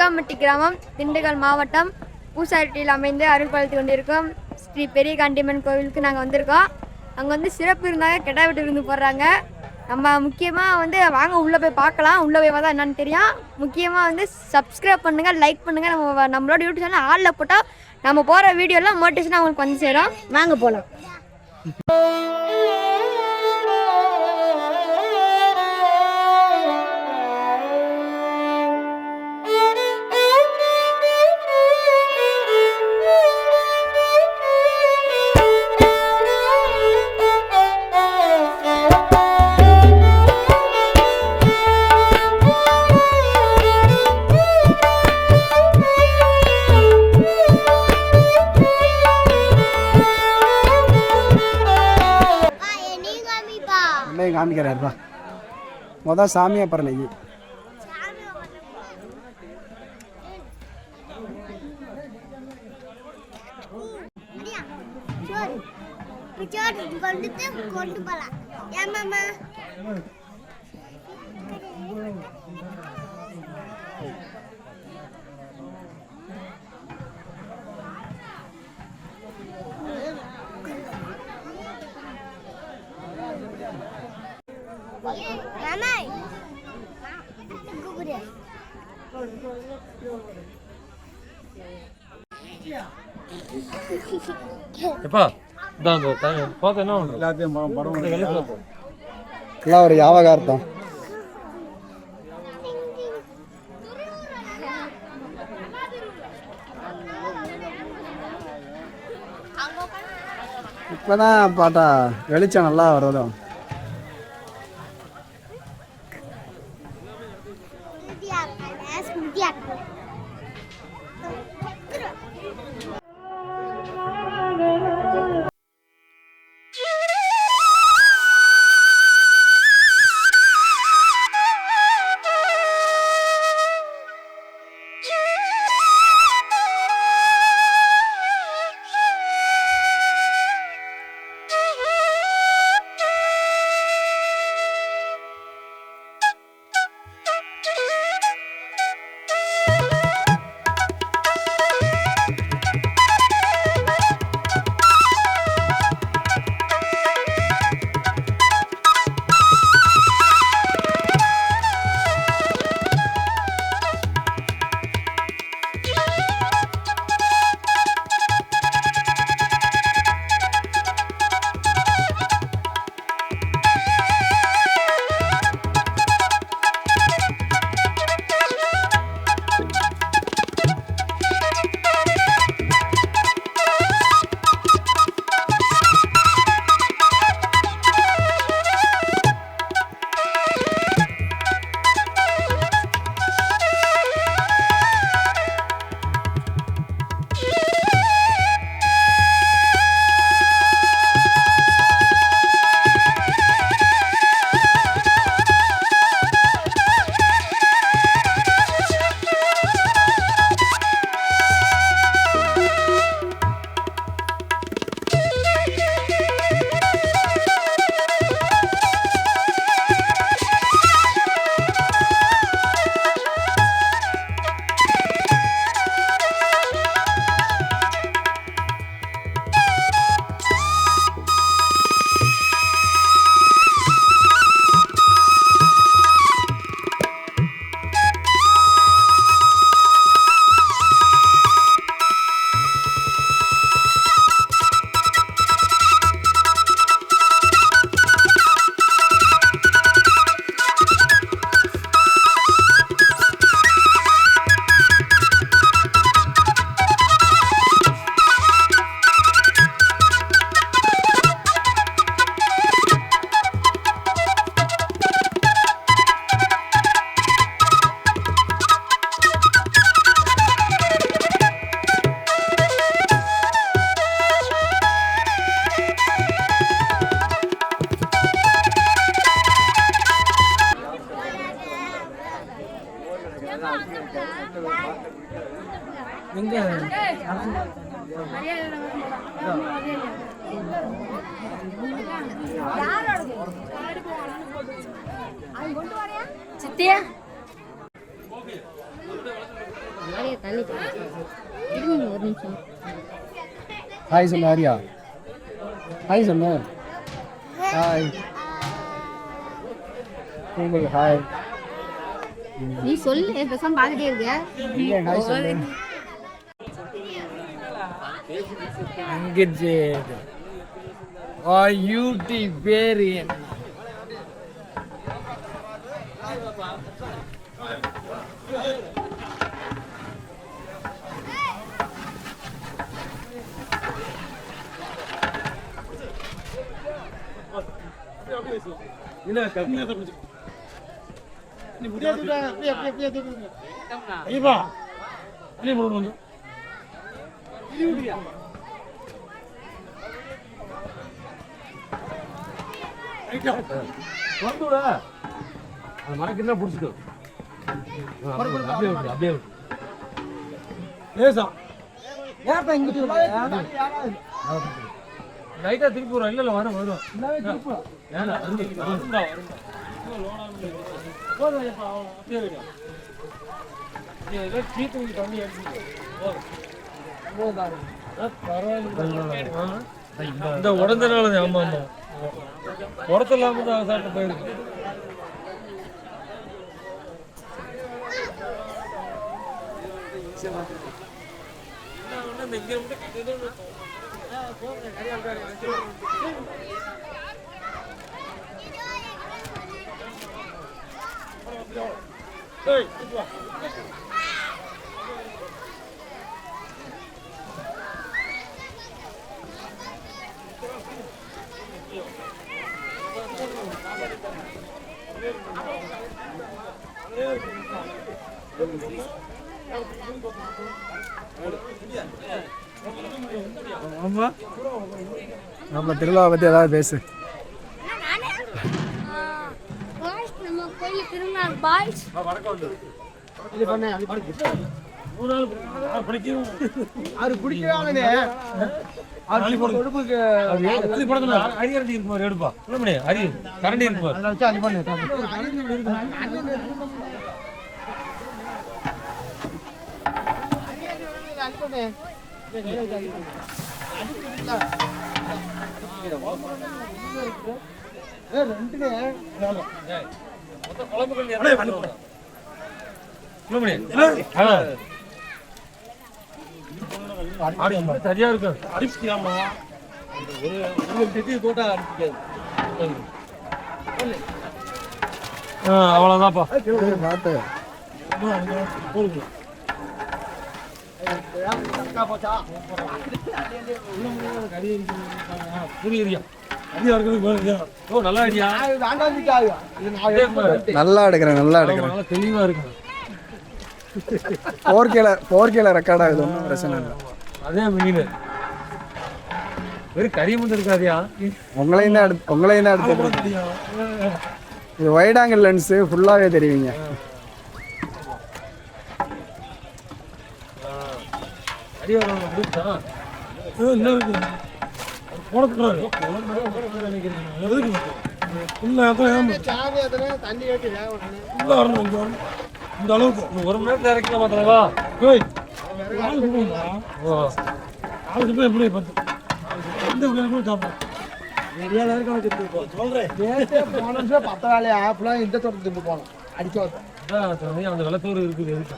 சிக்காம்பட்டி கிராமம், திண்டுக்கல் மாவட்டம், பூசாரிட்டியில் அமைந்து அருள் பாலித்து கொண்டிருக்கோம் ஸ்ரீ பெரிய காண்டியம்மன் கோவிலுக்கு நாங்கள் வந்திருக்கோம். அங்கே வந்து சிறப்பு இருந்தாங்க, கெட்டா விட்டு இருந்து போடுறாங்க. நம்ம முக்கியமாக வாங்க உள்ளே போய் பார்க்கலாம். உள்ளே போய் பார்த்தா என்னன்னு தெரியும். முக்கியமாக சப்ஸ்கிரைப் பண்ணுங்கள், லைக் பண்ணுங்கள். நம்மளோட யூடியூப் சேனல் ஆளில் போட்டால் நம்ம போகிற வீடியோலாம் மோட்டிவேஷனாக அவங்களுக்கு வந்து சேரும். வாங்க போகலாம். காமிக்கிறாருப்பா. மொதல் சாமியா பரலை கொண்டு போலாம். ஏமாமா ஒரு யாவகார்த்தம். இப்பதான் பாட்டா வெளிச்சம் நல்லா வருதும். சித்தியா ஒரு நிமிஷம். ஹாய் சொல்லு ஆரியா. ஹாய் சொல்லு. ஹாய். உங்களுக்கு ஹாய். நீ சொல்லு, பேசாம பார்த்துட்டே இருக்க. ஹாய் சொல்லு. அங்கிட்டு யூடி பேர் என்ன? மறக்கிற பிடிச்சிட்டு அப்படியே லேசா லைட்டா திருப்பி வரும். இல்ல வரும் இந்த உடந்தனால ஆமா ஆமா உடத்தலாம தான் சாப்பிட்டு போயிருக்கு. நம்ம திருவிழாவை பற்றி ஏதாவது பேசு. நம்ம கோயில் திருநாள் பாய்ஸ் சரியா இருக்கு. அடிப்பியாமா அவ்வளவுதான்ப்பா. பார்த்து நல்லா ஐடியா. நல்லா எடுக்கிறேன், நல்லா எடுக்கிறேன். தெளிவா இருக்கு. 4K ரெக்கார்ட் ஆகுது, ஒன்றும் பிரச்சனை இல்லை. அதே மீன் வெறும் கறி மட்டும் இருக்காதியா. உங்களையும் தான் எடுத்து இது வைட் ஆங்கிள் லென்ஸு ஃபுல்லாகவே தெரியுங்க. கறி வரும் அப்படின்னா என்ன இருக்கு போனக்கூடாது. இந்த அளவுக்கு 1 மணி நேரத்தில் இறக்கலாம் மாத்திரவா. எப்படி பார்த்து இந்த சாப்பிடும் பத்த வேலையை ஆப்லாம் இந்த தோட்டத்துக்கு போனோம் அடிக்க அந்த வெள்ளத்தூர் இருக்குது. எதுக்கு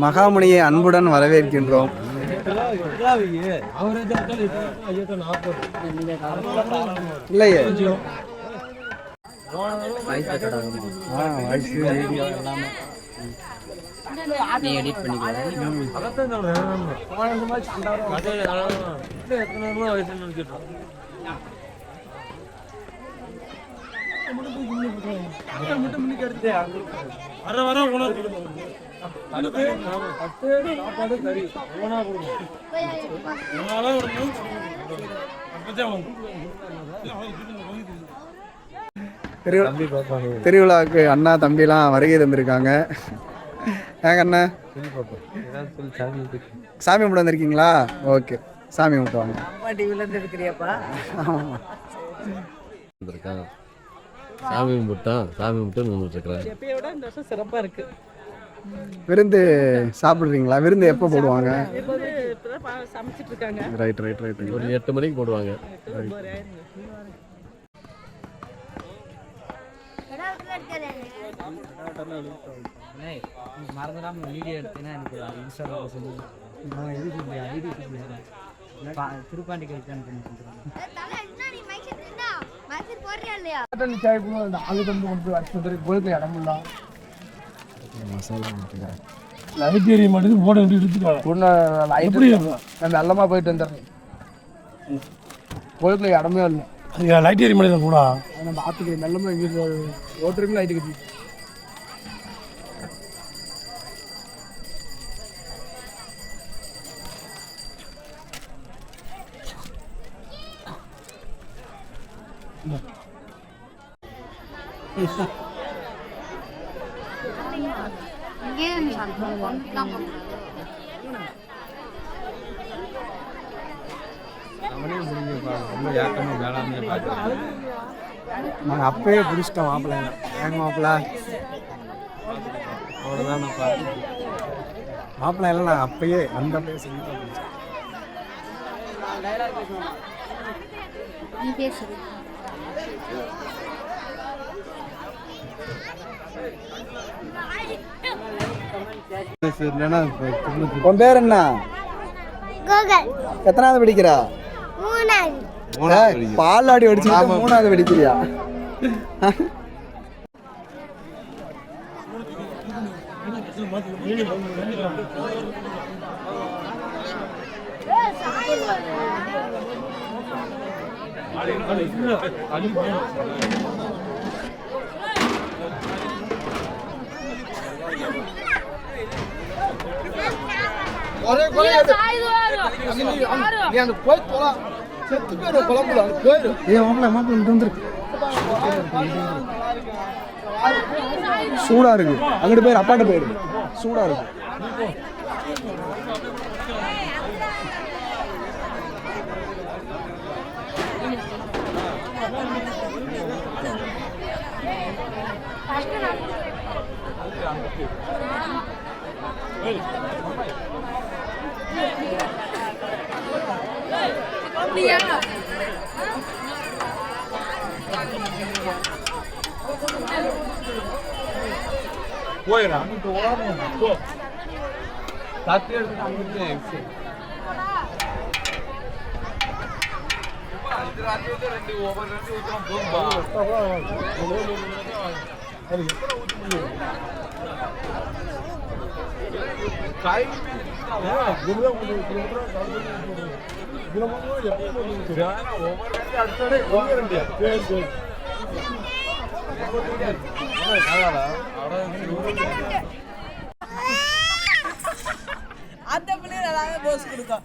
மகாமுனியை அன்புடன் வரவேற்கின்றோம். இல்லையே எடிட் பண்ணிக்கலாம். வர உணவு சாப்பாடு கறி ஒவ்வொன்றா கொடுக்கணும். திருவிழாவுக்கு அண்ணா தம்பிலாம் வருகை தந்திருக்காங்க. ஏங்க அண்ணா சாமி கும்பிட்டு வந்திருக்கீங்களா? ஓகே சாமி கும்பிட்டுவாங்க. ஆமாம். வந்திருக்கான் சாமி கும்பிட்டோம், சாமி கும்பிட்டு நின்றுட்டுருக்குறேன். எப்பயோட இந்த வருஷம் சிறப்பாக இருக்கு. விருந்து சாப்பிட்றீங்களா? விருந்து எப்போ போடுவாங்க? இப்போ வந்து இப்போதான் சமைச்சிட்டு இருக்காங்க. ரைட். ஒரு 8 மணிக்கு போடுவாங்க. மறந்துடாம வீடியோ எடுத்தீங்கன்னா எனக்கு ஒரு இன்ஸ்டாகிராம் சொல்லி திருப்பாண்டி கழிச்சான்னு லைட் ஏரிய மாட்டேங்குது, போட வேண்டி எடுத்துக்கலாம். எப்படி நல்லமா போயிட்டு வந்துடுறேன். கோயிலுக்குள்ள இடமே இல்லை. லைட் ஏரிய மாட்டேங்குது கூட நம்ம ஆற்றுக்கு நல்லமா எங்கே ஓட்டுருக்கு லைட்டு கட்டி. நாங்கள் அப்பயே பிடிச்சிட்டோம் மாப்பிள்ளை. எங்க மாப்பிள்ள அவ்வளோதான் மாப்பிள்ளை எல்லாம் நாங்கள் அப்பயே அந்த உன் பேர் என்ன? எத்தனாவது படிக்கிறா? பாலாடி அடிச்சு 3வது படிக்கிறியா? சூடா இருக்கு. அங்கிட்டு போயிரு, அப்பாட்ட போயிரு. சூடா இருக்கு. போயிடா தத்தி எடுத்துட்டு அங்கிட்டு அந்த பிள்ளை நல்லாவே போஸ் கொடுக்கும்.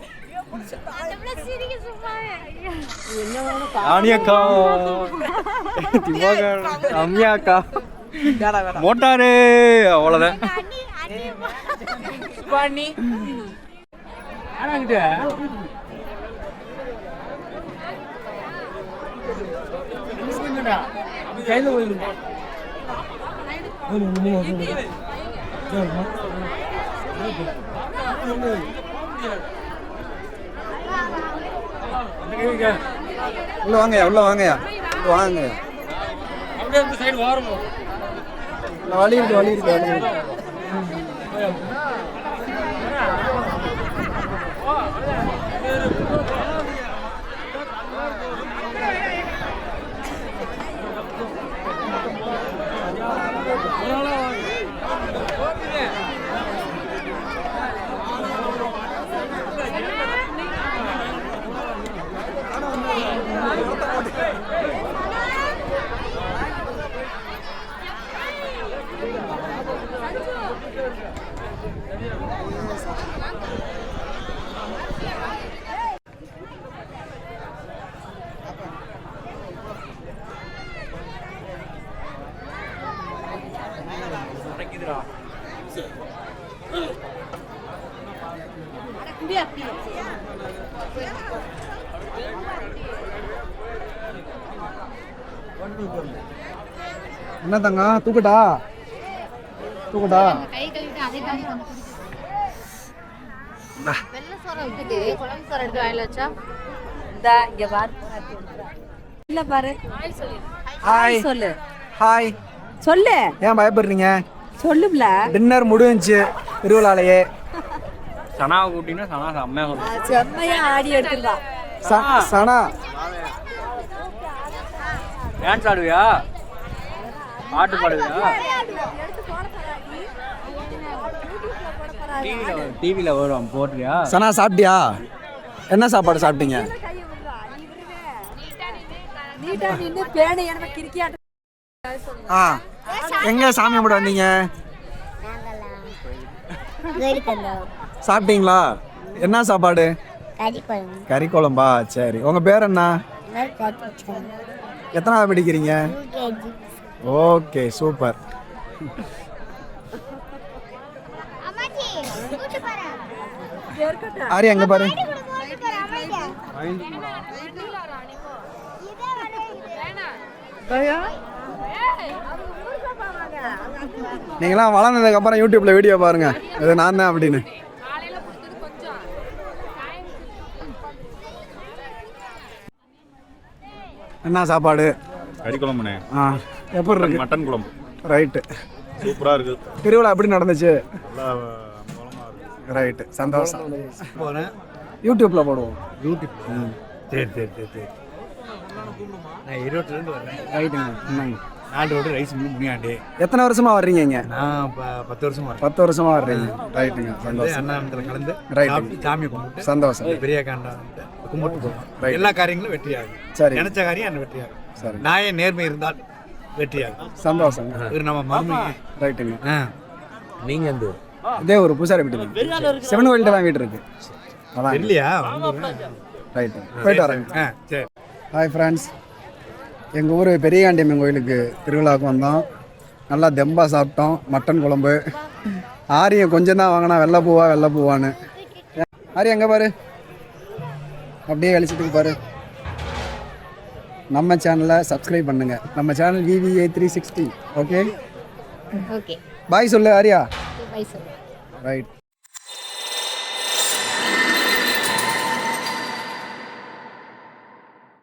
மோட்டாரு அவ்வளோதான். கையில் போயிடும். உள்ள வாங்கயா, உள்ள வாங்கயா, வாங்க. அப்படியே இந்த சைடு வாரம் வழி இருக்கு, வழி இருக்கு, வழி இருக்கு. என்ன தங்க தூக்கட்டா தூக்கட்டா கை கழுவிட்டு அதே தான் வெள்ளை சோறை விட்டுட்டு குழம்பு சோறை எடுத்து வாயில வச்சா இந்த இங்க பாரு இல்ல பாரு ஹாய் சொல்லு ஹாய் சொல்லு ஏன் பயப்படுறீங்க சொல்லுப்ல டின்னர் முடிஞ்சுச்சு திருவிழாலையே சனாவை கூட்டிங்கன்னா சனா செம்மையாக இருக்கும். செம்மையா ஆடி எடுத்துருவா சனா டான்ஸ் ஆடுவியா பாட்டு பாடுவியா டிவியில் வரும் போடுறியா சனா சாப்பிட்டியா என்ன சாப்பாடு சாப்பிட்டீங்க நீட்டா நின்னு பேனை எனக்கு கிறுக்கியாட்ட ஆ எங்க சாமி கும்பிட வந்தீங்க சாப்பிட்டீங்களா என்ன சாப்பாடு கறி குழம்பா சரி உங்க பேர் என்ன எத்தனாவது படிக்கிறீங்க ஓகே சூப்பர் ஆரி எங்க பாரு நீங்களாம் வளர்ந்ததுக்கு அப்புறம் யூடியூப்ல வீடியோ பாருங்க இது நான் தான் அப்படின்னு என்ன சாப்பாடு கறி குழம்புண்ணே. ஆ எப்படி இருக்கு மட்டன் குழம்பு ரைட்டு சூப்பரா இருக்கு. திருவிழா எப்படி நடந்துச்சு நல்லா குழம்பா இருக்கு. ரைட்டு சந்தோஷம் போகிறேன் யூடியூப்ல போடுவோம் யூடியூப் சரி சரி சரி சரி நான் ஈரோட்டிலேருந்து வரேன். ரைட்டுங்க என்னங்க நாட்டு ரோடு ரைஸ் மில் முனியாண்டி. எத்தனை வருஷமா வர்றீங்க இங்க நான் 10 வருஷம் வரேன். 10 வருஷமா வர்றீங்க ரைட்டுங்க சந்தோஷம் அண்ணாமத்தில் கலந்து Right. சாமியை கும்பிட்டு சந்தோஷம் பெரிய காண்டா கும்பிட்டு போவோம். Right. எல்லா காரியங்களும் வெற்றியாகும். சரி நினைச்ச காரியம் என்ன வெற்றியாகும். சரி நாயே நேர்மை இருந்தால் வெற்றியாகும். சந்தோஷம் இது நம்ம மருமை. ரைட்டுங்க நீங்கள் எந்த இதே ஒரு பூசாரி வீட்டு சிவன் கோயில்கிட்ட தான் வீடு இருக்கு அதான் இல்லையா ரைட்டு போயிட்டு வரேங்க சரி ஹாய் ஃப்ரெண்ட்ஸ் எங்கள் ஊர் பெரியகாண்டியம்மன் கோயிலுக்கு திருவிழாவுக்கு வந்தோம் நல்லா தெம்பா சாப்பிட்டோம் மட்டன் குழம்பு ஆரியம் கொஞ்சம் தான் வாங்கினா வெள்ளை பூவான்னு ஆரி எங்கே பாரு அப்படியே கழிச்சிட்டு பாரு நம்ம சேனலை சப்ஸ்கிரைப் பண்ணுங்கள் நம்ம channel VVA 360 okay okay bye சொல்லு ஆரியா பை சொல்லு ரைட்